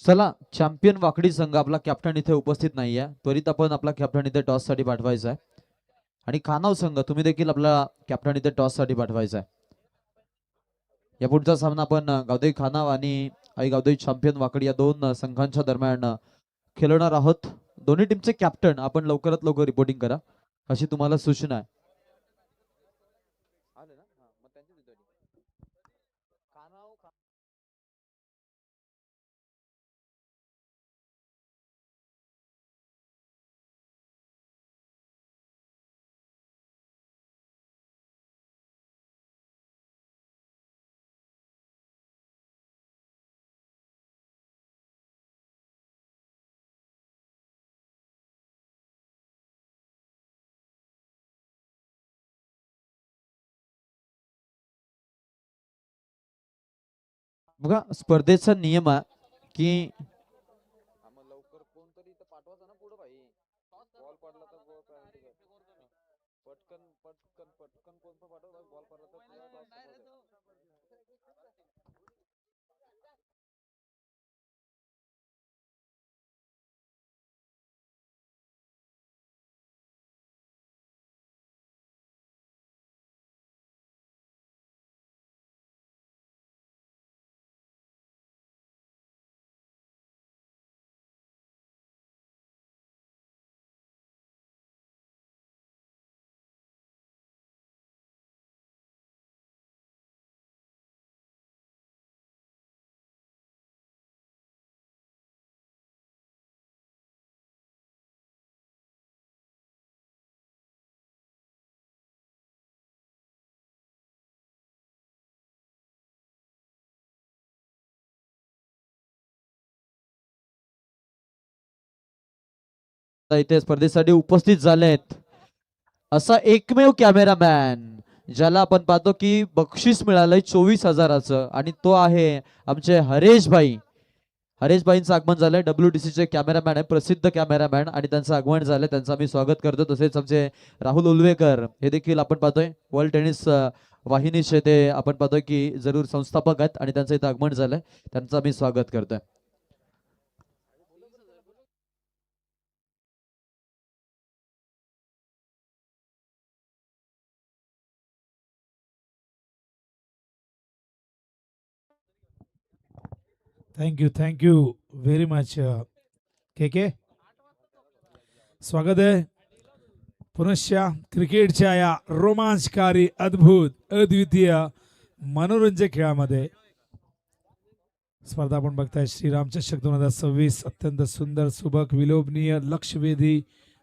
चला, चॅम्पियन वाकडी संघ आपला कॅप्टन इथे उपस्थित नाहीये. त्वरित आपण आपला कॅप्टन इथे टॉस साठी पाठवायचा आहे. आणि खानाव संघ तुम्ही देखील आपला कॅप्टन इथे टॉस साठी पाठवायचा आहे. या पुढचा सामना आपण गावदेवी खानाव आणि आई गावदेवी चॅम्पियन वाकडी या 2 संघांच्या दरम्यान खेळणार आहोत. दोन्ही टीमचे कॅप्टन आपण लवकरात लवकर रिपोर्टिंग करा, अशी तुम्हाला सूचना आहे. बघा, स्पर्धेचा नियम आहे की इथे स्पर्धेसाठी उपस्थित झाले आहेत असा एकमेव कॅमेरामॅन ज्याला आपण पाहतो की बक्षीस मिळालंय 24,000चं, आणि तो आहे आमचे हरेश भाई. हरेश भाईंचं आगमन झालंय. WTC चे कॅमेरामॅन आहे, प्रसिद्ध कॅमेरामॅन, आणि त्यांचं आगमन झालंय. त्यांचं आम्ही स्वागत करतो. तसेच आमचे राहुल उलवेकर हे देखील आपण पाहतोय वर्ल्ड टेनिस वाहिनीचे ते आपण पाहतोय की जरूर संस्थापक आहेत, आणि त्यांचं इथं आगमन झालंय. त्यांचं आम्ही स्वागत करतोय. Thank you very much, KK. स्वागत आहे पुनश्च क्रिकेटच्या या रोमांचकारी अद्भुत अद्वितीय मनोरंजक खेळामध्ये स्पर्धा आपण बघताय श्रीराम चषक 2026 अत्यंत सुंदर सुबक विलोभनीय लक्षवेधी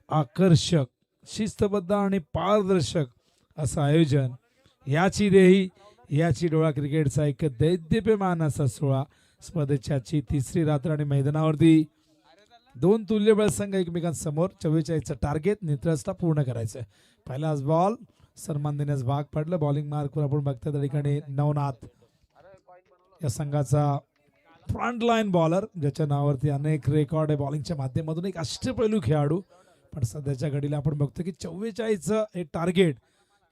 आकर्षक शिस्तबद्ध आणि पारदर्शक असं आयोजन याची देही याची डोळा क्रिकेटचा एक दैदिप्यमान असा सोहळा स्पर्धेच्या आजची तिसरी रात्र आणि मैदानावरती दोन तुल्यबळ संघ एकमेकांसमोर 44चं टार्गेट नित्रसला पूर्ण करायचं पहिलाच बॉल सन्मान देण्यास भाग पडलं बॉलिंग मार्कवर आपण बघतोय त्या ठिकाणी नवनाथ या संघाचा फ्रंट लाईन बॉलर ज्याच्या नावावरती अनेक रेकॉर्ड आहे बॉलिंगच्या माध्यमातून एक अष्टपैलू खेळाडू पण सध्याच्या घडीला आपण बघतो की 44चं हे टार्गेट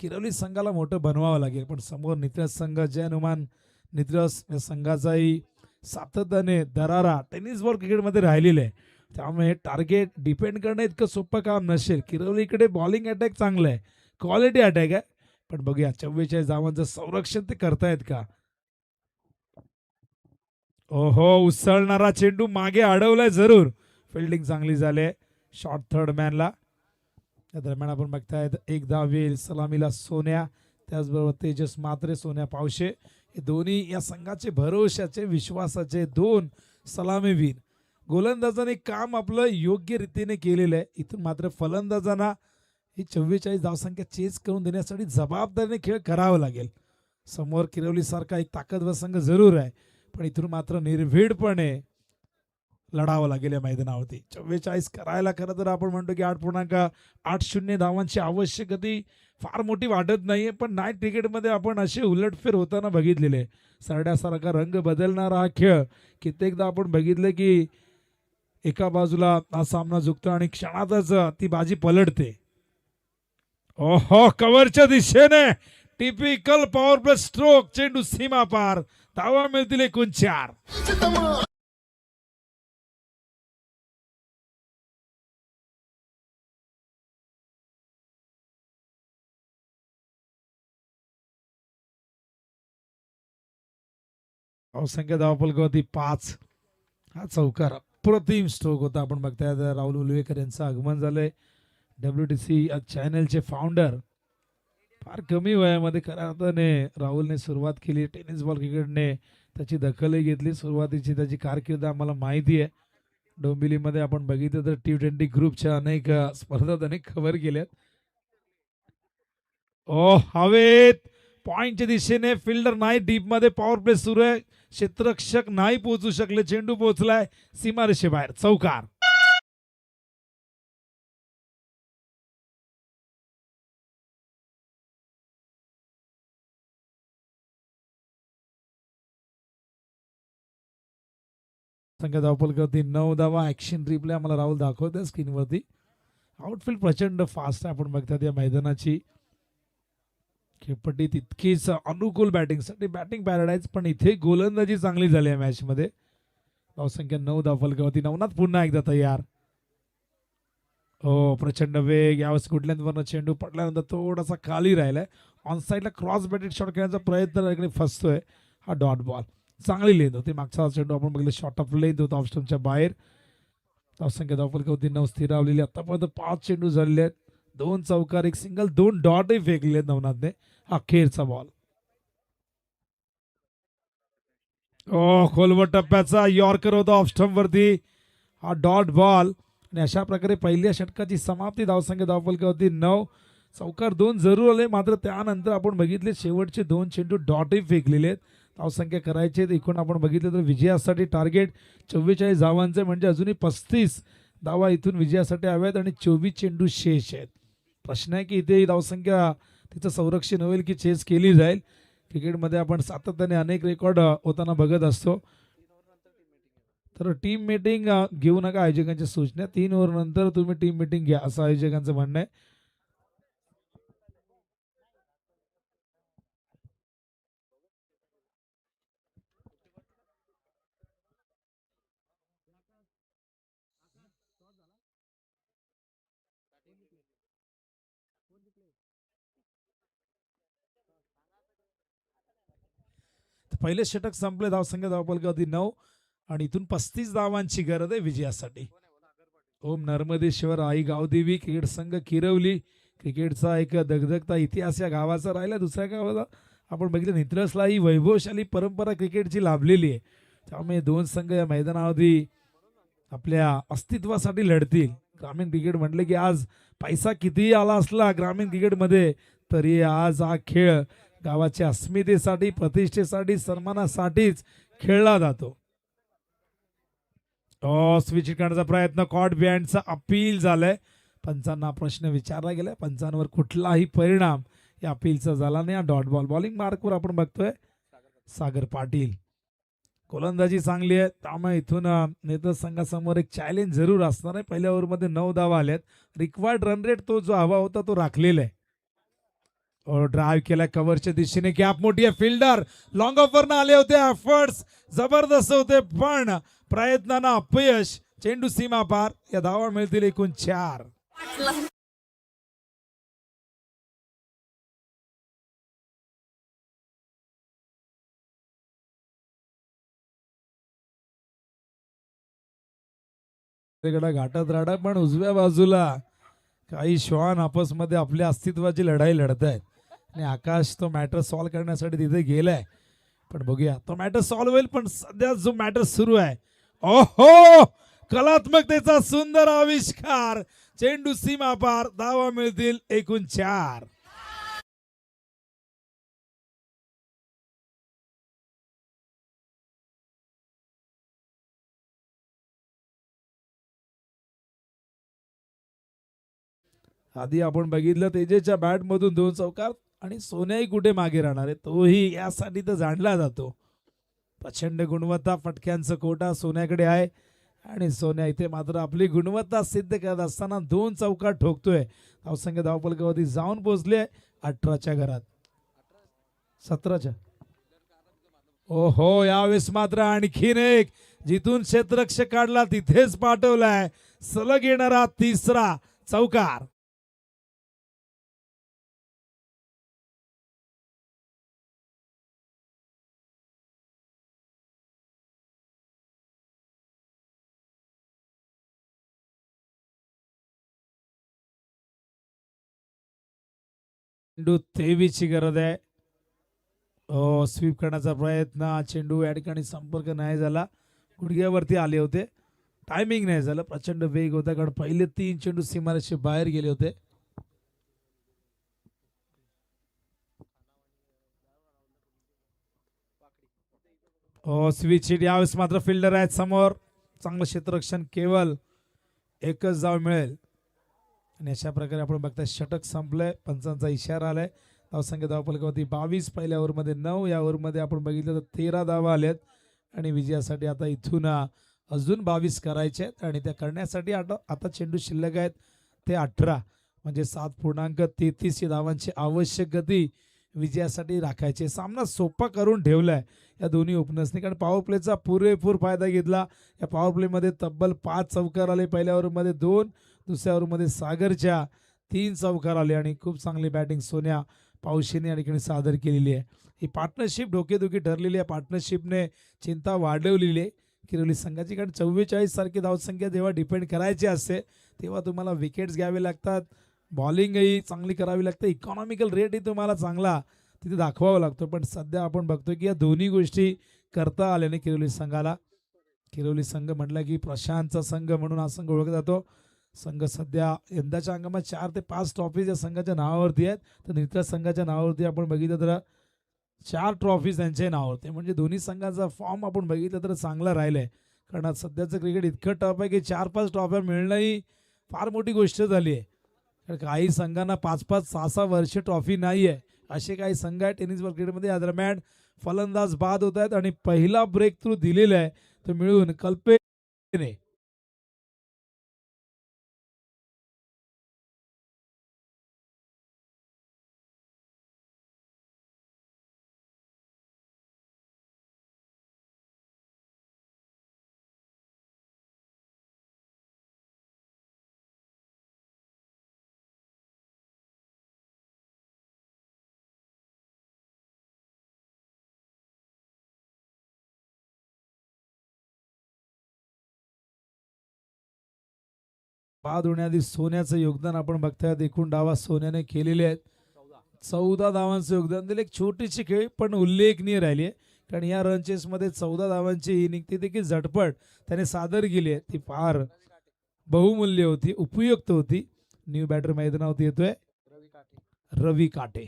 किरवली संघाला मोठं बनवावं लागेल पण समोर नित्रस संघ जय हनुमान नित्रस या संघाचाही सातत्याने दरारा टेनिस बॉल क्रिकेटमध्ये राहिलेले आहे त्यामुळे हे टार्गेट डिपेंड करणं इतकं सोपं काम नसेल किरवलीकडे बॉलिंग अटॅक चांगलं आहे क्वालिटी अटॅक आहे पण बघूया 44 धावांचं संरक्षण ते करतायत का ओहो उसळणारा चेंडू मागे अडवलाय जरूर फिल्डिंग चांगली झाली शॉर्ट थर्ड मॅनला त्या दरम्यान आपण बघतायत एक धाव येईल सलामीला सोन्या त्याचबरोबर तेजस मात्रे सोन्या पावशे हे दोन्ही या संघाचे भरोशाचे विश्वासाचे दोन सलामीवीर गोलंदाजाने काम आपलं योग्य रीतीने केलेलं आहे इथून मात्र फलंदाजांना ही 44 धावसंख्या चेस करून देण्यासाठी जबाबदारीने खेळ करावा लागेल समोर किरवली सारखा एक ताकदवर संघ जरूर आहे पण इथून मात्र निर्भीडपणे लढावं लागेल या मैदानावरती 44 करायला खरं तर आपण म्हणतो की 8.80 धावांची आवश्यकता फार मोठी वाटत नाहीये पण नाईट क्रिकेटमध्ये आपण असे उलटफेर होताना बघितलेले सरड्यासारखा रंग बदलणारा हा खेळ कित्येकदा आपण बघितलं की एका बाजूला हा सामना झुकतो आणि क्षणातच ती बाजी पलटते ओहो कव्हरच्या दिशेने टिपिकल पॉवर प्ले स्ट्रोक चेंडू सीमा पार धावा मिळतील 4 धावसंख्या धावफलकावरती 5 हा चौकार अप्रतिम स्ट्रोक होता आपण बघताय राहुल उलवेकर यांचं आगमन झालंय WTC चॅनलचे फाउंडर फार कमी वयामध्ये खऱ्या अर्थाने राहुलने सुरुवात केली टेनिस बॉल क्रिकेटने त्याची दखलही घेतली सुरुवातीची त्याची कारकीर्द आम्हाला माहिती आहे डोंबिवलीमध्ये आपण बघितलं तर T20 ग्रुपच्या अनेक स्पर्धा त्याने कव्हर केल्यात ओ हवेत पॉइंटच्या दिशेने फिल्डर नाही डीप मध्ये पॉवर प्ले सुरू आहे क्षेत्ररक्षक नाही पोहोचू शकले चेंडू पोहोचलाय सीमारेषेबाहेर चौकार संख्या धावफलकावरती 9 धावा ऍक्शन रिप्ले आम्हाला राहुल दाखवतोय स्क्रीनवरती आउटफील्ड प्रचंड फास्ट आहे आपण बघतात या मैदानाची खेळपट्टी तितकीच अनुकूल बॅटिंगसाठी बॅटिंग पॅराडाईज पण इथे गोलंदाजी चांगली झाली आहे मॅच मध्ये धावसंख्या 9 धावफलकावरती नवनाथ पुन्हा एकदा तयार हो प्रचंड वेग यावेळेस कुठल्यावरनं चेंडू पडल्यानंतर थोडासा खाली राहिलाय ऑन साईडला क्रॉस बॅटेड शॉट खेळण्याचा प्रयत्न फसतोय हा डॉट बॉल चांगली लेंथ होती मागचा चेंडू आपण बघितलं शॉर्ट ऑफ लेंथ होता ऑफ स्टंपच्या बाहेर धावसंख्या धावफलकावरती 9 स्थिरावलेली आतापर्यंत 5 चेंडू झालेले आहेत 2 चौकार 1 सिंगल 2 डॉटही फेकले आहेत नवनाथने अखेरचा बॉल ओ खोलवर टप्प्याचा यॉर्कर होता ऑफ स्टंप वरती हा डॉट बॉल आणि अशा प्रकारे पहिल्या षटकाची समाप्ती धावसंख्या धावफलकावरती 9 चौकार 2 जरूर आले मात्र त्यानंतर आपण बघितले शेवटचे 2 चेंडू डॉटही फेकलेले आहेत धावसंख्या करायचे एकूण आपण बघितलं तर विजयासाठी टार्गेट 44 धावांचे म्हणजे अजूनही 35 धावा इथून विजयासाठी हव्यात आणि 24 चेंडू शेष आहेत प्रश्न आहे की इथे धावसंख्या तिचं संरक्षण होईल की चेस केली जाईल क्रिकेटमध्ये आपण सातत्याने अनेक रेकॉर्ड होताना बघत असतो तर टीम मीटिंग घेऊ नका आयोजकांच्या सूचना 3 ओव्हर नंतर तुम्ही टीम मीटिंग घ्या असं आयोजकांचं म्हणणं आहे पहिले षटक संपले धावसंख्या धावफलकावरती 9 आणि इथून 35 धावांची गरज आहे विजयासाठी ओम नर्मदेश्वर आई गावदेवी क्रिकेट संघ किरवली क्रिकेटचा एक दगदगता इतिहास या गावाचा राहिला. दुसऱ्या गावाला आपण बघितलं नित्रसला ही वैभवशाली परंपरा क्रिकेटची लाभलेली आहे. त्यामुळे दोन संघ या मैदानावरती आपल्या अस्तित्वासाठी लढतील. ग्रामीण क्रिकेट म्हटलं की आज पैसा कितीही आला असला ग्रामीण क्रिकेटमध्ये तरी आज हा खेळ गावाच्या अस्मितेसाठी प्रतिष्ठेसाठी सन्मानासाठीच खेळला जातो. स्विच करण्याचा प्रयत्न कॉट बिहाइंडचा अपील झालाय. पंचांना प्रश्न विचारला गेलाय. पंचांवर कुठलाही परिणाम या अपीलचा झाला नाही. डॉट बॉल बॉलिंग मार्कवर आपण बघतोय सागर पाटील. गोलंदाजी चांगली आहे त्यामुळे इथून नेतृत्व संघासमोर एक चॅलेंज जरूर असणार आहे. पहिल्या ओव्हरमध्ये 9 धावा आल्यात. रिक्वायर्ड रन रेट तो जो हवा होता तो राखलेला आहे. ड्राईव्ह केला कव्हरच्या दिशेने गॅप मोठी आहे. फिल्डर लॉंग ऑफर आले होते. एफर्ट्स जबरदस्त होते पण प्रयत्नांना अपयश. चेंडू सीमा पार. या धावा मिळतील एकूण 4. घाटात राडा पण उजव्या बाजूला काही श्वान आपसमध्ये आपल्या अस्तित्वाची लढाई लढत आहेत आणि आकाश तो मॅटर सॉल्व्ह करण्यासाठी तिथे गेलाय. पण बघूया तो मॅटर सॉल्व्ह होईल. पण सध्या जो मॅटर सुरू आहे ओहो कलात्मकतेचा सुंदर आविष्कार. चेंडू सीमा पार. धावा मिळतील एकूण 4. आधी आपण बघितलं तेजेच्या बॅट मधून 2 चौकार आणि सोन्याही कुठे मागे राहणार आहे तोही यासाठी तर जाणला जातो. प्रचंड गुणवत्ता फटक्यांचं कोटा सोन्याकडे आहे आणि सोन्या इथे मात्र आपली गुणवत्ता सिद्ध करत असताना 2 चौकार ठोकतोय. धावसंख्या धावफलकावरती जाऊन पोहोचले 18च्या घरात 17च्या. ओहो यावेळेस मात्र आणखीन एक जिथून क्षेत्ररक्षक काढला तिथेच पाठवलाय. सलग येणारा 3रा चौकार. चेंडू 23 ची गरज आहे. स्वीप करण्याचा प्रयत्न. चेंडू या ठिकाणी संपर्क नाही झाला. गुडघ्यावरती आले होते. टायमिंग नाही झालं. प्रचंड वेग होता कारण पहिले 3 चेंडू सीमारेषे बाहेर गेले होते. Switch hit. यावेळेस मात्र फिल्डर आहेत समोर. चांगलं क्षेत्ररक्षण. केवळ एकच धाव मिळेल आणि अशा प्रकारे आपण बघताय षटक संपलंय. पंचांचा इशारा आलाय. धावसंख्या धावफलकावरती 22. पहिल्या ओव्हरमध्ये 9. या ओव्हरमध्ये आपण बघितलं तर 13 धावा आल्यात आणि विजयासाठी आता इथून अजून 22 करायचे आहेत आणि त्या करण्यासाठी आता चेंडू शिल्लक आहेत ते 18 म्हणजे 7.33 धावांची आवश्यक गती विजयासाठी राखायचे. सामना सोपा करून ठेवलाय या दोन्ही ओपनर्सने कारण पॉवर प्लेचा पुरेपूर फायदा घेतला. या पॉवर प्लेमध्ये तब्बल 5 चौकार आले. पहिल्या ओव्हरमध्ये 2. दुसऱ्या ओव्हरमध्ये सागरच्या 3 चौकार आले आणि खूप चांगली बॅटिंग सोन्या पावशीने या ठिकाणी सादर केलेली आहे. ही पार्टनरशिप डोकेदुखी ठरलेली आहे. पार्टनरशिपने चिंता वाढवलेली आहे किरोली संघाची कारण 44 सारखी धावसंख्या जेव्हा डिपेंड करायची असते तेव्हा तुम्हाला विकेट्स घ्यावे लागतात. बॉलिंगही चांगली करावी लागते. इकॉनॉमिकल रेटही तुम्हाला चांगला तिथे दाखवावा लागतो. पण सध्या आपण बघतो की या दोन्ही गोष्टी करता आल्याने किरोली संघाला. किरोली संघ म्हटलं की प्रशांतचा संघ म्हणून हा संघ ओळखला जातो. संघ सध्या यंदाच्या अंगामध्ये 4 ते 5 ट्रॉफीज या संघाच्या नावावरती आहेत. तर नित्या संघाच्या नावावरती आपण बघितलं तर 4 ट्रॉफीज त्यांच्या नावावरती. म्हणजे दोन्ही संघाचा फॉर्म आपण बघितलं तर चांगला राहिलाय कारण आज सध्याचं क्रिकेट इतकं टफ आहे की 4-5 ट्रॉफ्या मिळणं ही फार मोठी गोष्ट झाली आहे. कारण काही संघांना 5-5 6-6 वर्ष ट्रॉफी नाही आहे. असे काही संघ आहेत टेनिस क्रिकेटमध्ये. या दरम्यान फलंदाज बाद होत आहेत आणि पहिला ब्रेक थ्रू दिलेला आहे तो मिळून कल्पेने बाद होण्याआधी सोन्याचं योगदान आपण बघतायत. एकूण डावा सोन्याने केलेले आहेत. 14 धावांचं योगदान दिले. एक छोटीशी खेळी पण उल्लेखनीय राहिली आहे, कारण या रन चेसमध्ये 14 धावांची इनिंग ती देखील झटपट त्याने सादर केली आहे. ती फार बहुमूल्य होती, उपयुक्त होती. न्यू बॅटर मैदानावरती येतोय रवी काटे.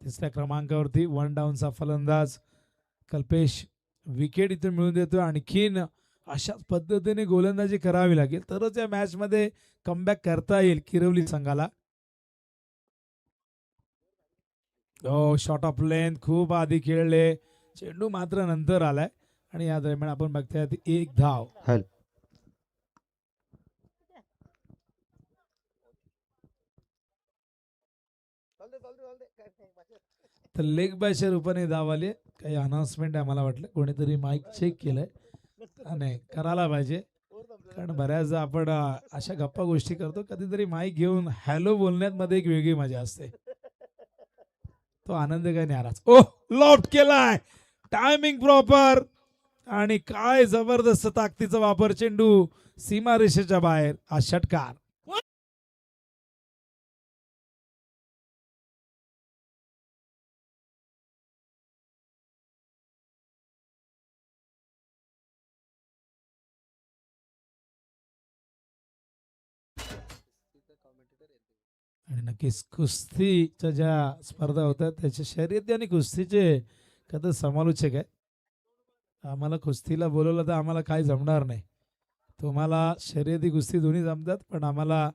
तिसऱ्या क्रमांकावरती 1 डाऊनचा फलंदाज कल्पेश विकेट इथे मिळून देतोय. आणखीन अशाच पद्धतीने गोलंदाजी करावी लागेल तरच या मॅच मध्ये कमबॅक करता येईल किरवली संघाला. शॉट ऑफ लेंथ खूप आधी खेळले, चेंडू मात्र नंतर आलाय आणि या दरम्यान आपण बघताय एक धाव. तर लेग बायच्या रूपाने धाव आली. काही अनाउन्समेंट आहे, मला वाटलं कोणीतरी माईक चेक केलंय. नाही करायला पाहिजे, कारण बऱ्याचदा आपण अशा गप्पा गोष्टी करतो, कधीतरी माईक घेऊन हॅलो बोलण्यात मध्ये एक वेगळी मजा असते. तो आनंद काय नाराज. लॉफ्ट केलाय, टायमिंग प्रॉपर आणि काय जबरदस्त ताकदीचा वापर. चेंडू सीमारेषेच्या बाहेर. हा षटकार. आणि नक्कीच कुस्तीच्या ज्या स्पर्धा होतात त्याचे शर्यती आणि कुस्तीचे कधी समालोचक आहे. आम्हाला कुस्तीला बोलवलं तर आम्हाला काही जमणार नाही. तुम्हाला शर्यती कुस्ती दोन्ही जमतात, पण आम्हाला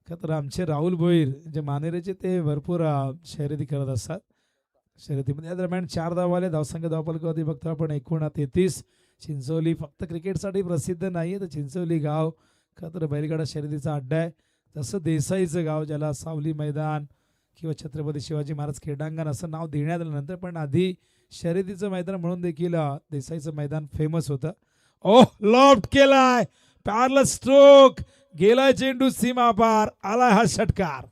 तर आमचे राहुल भोईर जे मानेरेचे ते भरपूर शर्यती करत असतात. शर्यतीमध्ये या दरम्यान 4 धावा आले. धावसंख्या धावफलकावरती बघतो आपण एकूण 33. चिंचोली फक्त क्रिकेटसाठी प्रसिद्ध नाहीये, तर चिंचोली गाव खतर बैलगाडा शर्यतीचा अड्डा आहे. जसं देसाईचं गाव, ज्याला सावली मैदान किंवा छत्रपती शिवाजी महाराज क्रीडांगण असं नाव देण्यात आल्यानंतर पण आधी शर्यतीचं मैदान म्हणून देखील देसाईचं मैदान फेमस होतं. लॉफ्ट केलाय, पॅरल स्ट्रोक गेलाय, चेंडू सीमा पार आलाय. हा षटकार.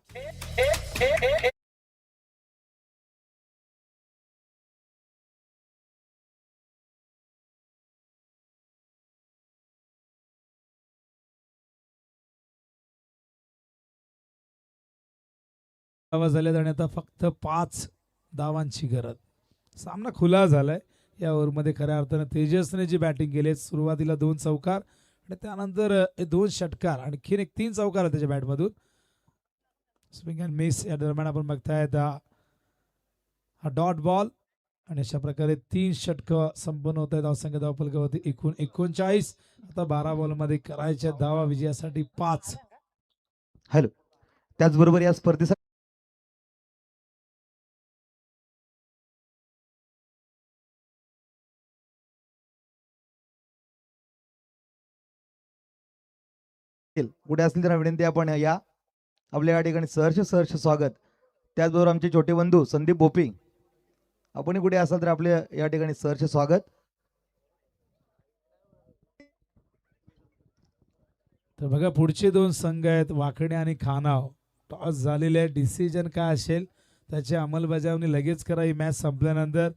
धावा झाल्या आणि आता फक्त 5 धावांची गरज. सामना खुला झालाय. या ओव्हरमध्ये खऱ्या अर्थानं तेजसने जी बॅटिंग केली, सुरुवातीला 2 चौकार आणि त्यानंतर 2 षटकार, आणखीन एक 3 चौकार त्याच्या बॅटमधून. स्विंग अँड मिस या दरम्यान आपण बघतायत हा डॉट बॉल आणि अशा प्रकारे 3 षटकं संपन्न होत आहेत. धावसंख्या धावफलकावरती एकूण 39. आता 12 बॉलमध्ये करायच्या धावा विजयासाठी 5. त्याचबरोबर या स्पर्धेसाठी कुठे असतील तर विनंती आपण या आपल्या या ठिकाणी सहर्ष स्वागत. त्याचबरोबर आमचे छोटे बंधू संदीप भोपी, आपण कुठे असाल तर आपल्या या ठिकाणी सहर्ष स्वागत. तर बघा पुढचे 2 संघ आहेत वाकडे आणि खानाव. टॉस झालेले आहे. डिसिजन काय असेल त्याची अंमलबजावणी लगेच करा ही मॅच संपल्यानंतर.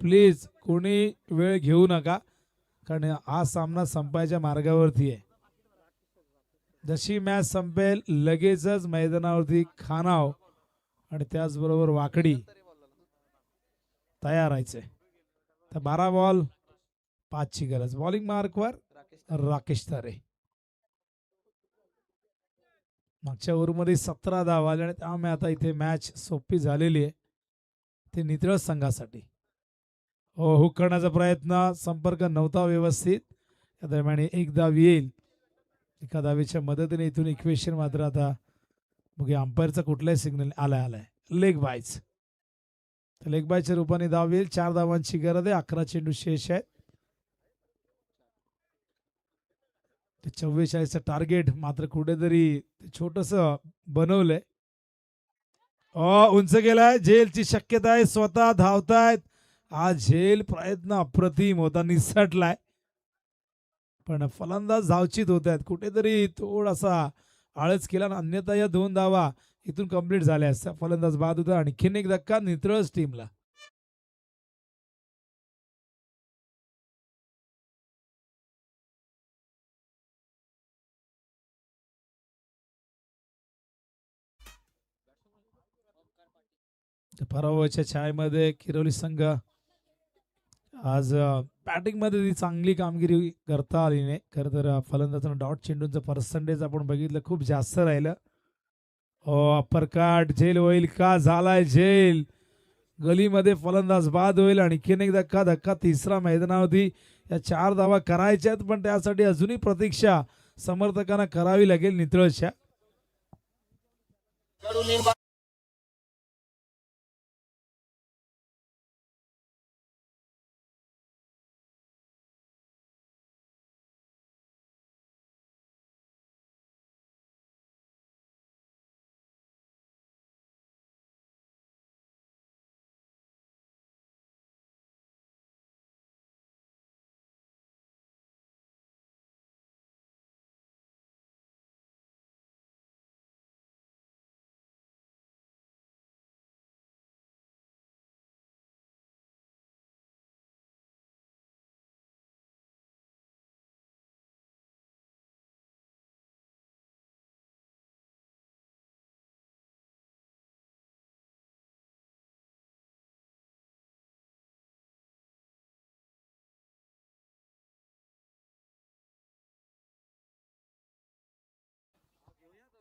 प्लीज कोणी वेळ घेऊ नका, कारण हा सामना संपायच्या मार्गावरती आहे. जशी मॅच संपेल लगेचच मैदानावरती खानाव आणि त्याचबरोबर वाकडी तयार राहायचे. तर 12 बॉल 5 ची गरज. बॉलिंग मार्कवर राकेश तारे. मागच्या ओव्हरमध्ये 17 धावा आल्या आणि त्यामुळे आता इथे मॅच सोपी झालेली आहे ते नितळ संघासाठी. हुक करण्याचा प्रयत्न, संपर्क नव्हता व्यवस्थित. या दरम्यान एक धाव येईल. एका धावेच्या मदतीने इथून इक्वेशन मात्र आता बघूया अंपायरचा कुठलाही सिग्नल आलाय. लेग बायच. लेग बायच्या रूपाने धाव येईल. 4 धावांची गरज आहे. 11 चेंडू शेष आहेत. 44चं टार्गेट मात्र कुठेतरी छोटस बनवलंय. उंच गेलाय. झेलची शक्यता आहे. स्वतः धावतायत. हा झेल प्रयत्न अप्रतिम होता, निसटलाय, पण फलंदाज धावचित होत आहेत. कुठेतरी थोडासा आळस केला, अन्यथा या 2 धावा इथून कंप्लीट झाल्या असत्या. फलंदाज बाद होता. आणखीन एक धक्का नितळच टीमला. पराभवाच्या छायेमध्ये किरोली संघ आज बॅटिंग मध्ये ती चांगली कामगिरी करता आली नाही. खरं तर फलंदाजांना डॉट चेंडूंचं पर्सेंटेज आपण बघितलं खूप जास्त राहिलं. अपरकाट झेल होईल का? झालाय झेल. गलीमध्ये फलंदाज बाद होईल. आणखीन एक धक्का तिसरा मैदानावधी. या 4 धावा करायच्यात पण त्यासाठी अजूनही प्रतीक्षा समर्थकांना करावी लागेल नितळच्या.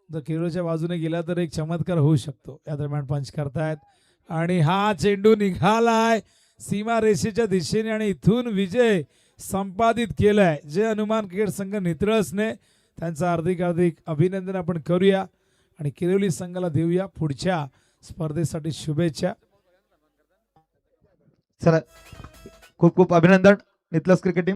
जर किरोच्या बाजूने गेला तर एक चमत्कार होऊ शकतो. या दरम्यान पंच करतायत आणि हा चेंडू निघालाय सीमा रेषेच्या दिशेने आणि इथून विजय संपादित केलाय. जे हनुमान क्रिकेट संघ नितळसने त्यांचं हार्दिक अभिनंदन आपण करूया आणि किरोली संघाला देऊया पुढच्या स्पर्धेसाठी शुभेच्छा. चला खूप खूप अभिनंदन नितलस क्रिकेट टीम.